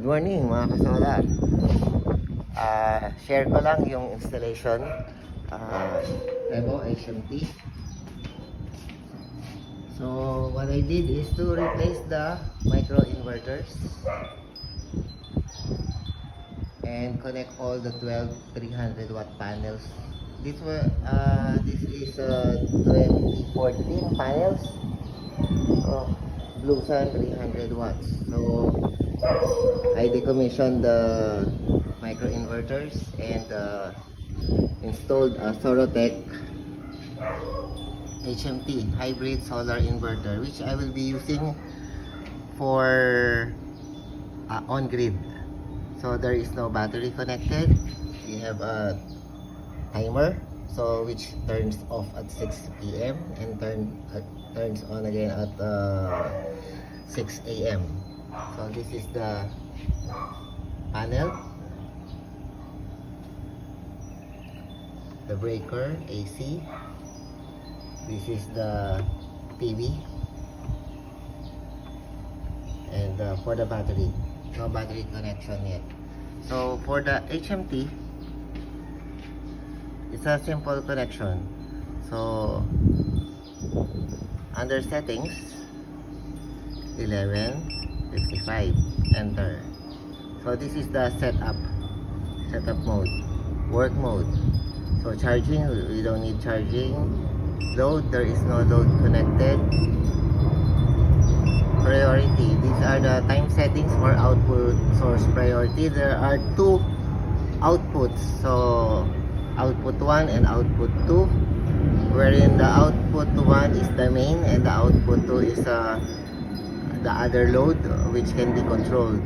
Good morning mga kasolar. Share ko lang yung installation Evo HMT. So what I did is to replace the micro inverters and connect all the 12 300 watt panels. This is 2014 panels. Blue Sun 300 watts. So I decommissioned the micro inverters and installed a Sorotech HMT hybrid solar inverter, which I will be using for on-grid. So there is no battery connected. We have a timer, so which turns off at 6 p.m. and turns on again at 6 a.m. So this is the panel, the breaker AC. This is the TV, and for the battery, no battery connection yet. So for the HMT, it's a simple connection. So under settings, 11:55, enter. So this is the setup mode, work mode. So charging, we don't need charging. Load, there is no load connected. Priority, these are the time settings for output source priority. There are two outputs, so output 1 and output 2, wherein the output 1 is the main and the output 2 is the other load, which can be controlled.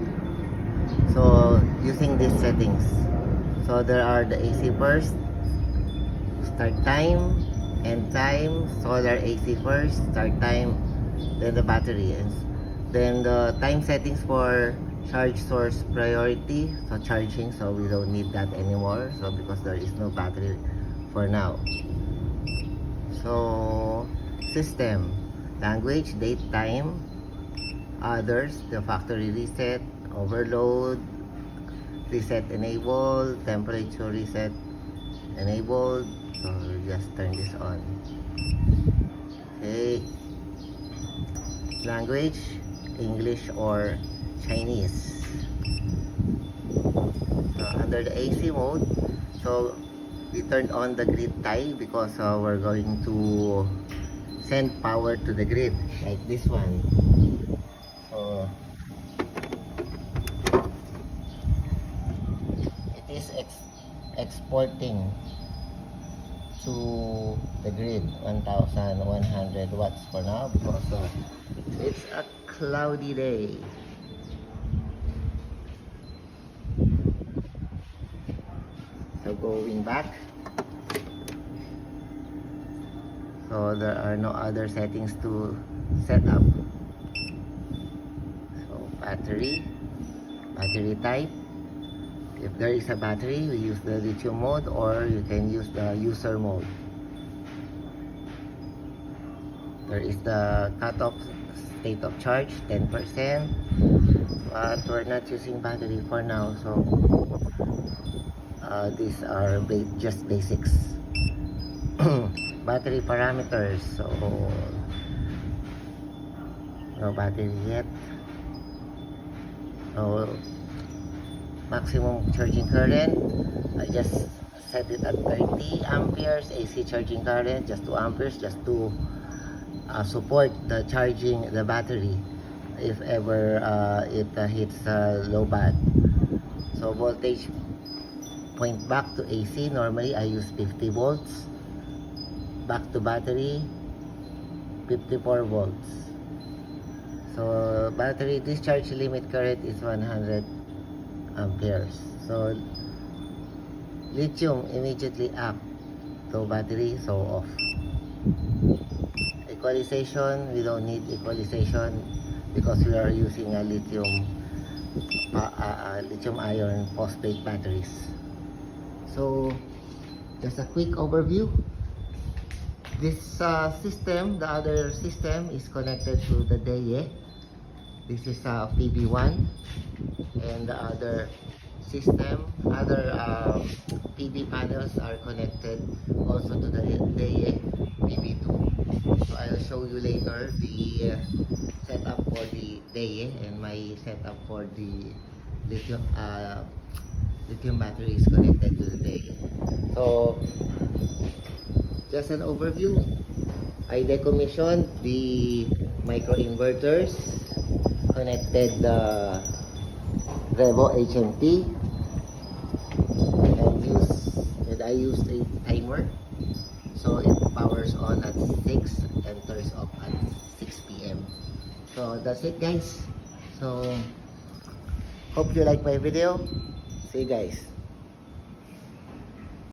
So using these settings, so there are the AC first, start time, end time, solar AC first, start time, then the battery, and then the time settings for charge source priority, so charging, so we don't need that anymore, so because there is no battery for now. So system, language, date, time, others, the factory reset, overload, reset enabled, temperature reset enabled. So just turn this on. Okay, language, English or Chinese. Under the AC mode, so we turned on the grid tie because we're going to send power to the grid, like this one. So it is exporting to the grid 1100 watts for now because it's a cloudy day. So going back, so there are no other settings to set up. So battery type, if there is a battery, we use the lithium mode, or you can use the user mode. There is the cutoff state of charge, 10%, but we're not using battery for now, so these are just basics. Battery parameters, so no battery yet. So maximum charging current, I just set it at 30 amperes. AC charging current, just 2 amperes, just to support the charging the battery if ever it hits low band. So voltage, point back to AC, normally I use 50 volts. Back to battery, 54 volts. So battery discharge limit current is 100 amperes. So lithium immediately up, so battery, so off. Equalization, we don't need equalization because we are using a lithium ion phosphate batteries. So just a quick overview. This system, the other system, is connected to the DEE This is PB1, and the other PV panels are connected also to the DAE PB2. So I'll show you later the setup for the DAE, and my setup for the lithium battery is connected to the DAE. So just an overview. I decommissioned the microinverters, connected the Revo HMT, and I used a timer, so it powers on at 6 and turns off at 6 p.m. So that's it, guys. So hope you like my video. See you guys.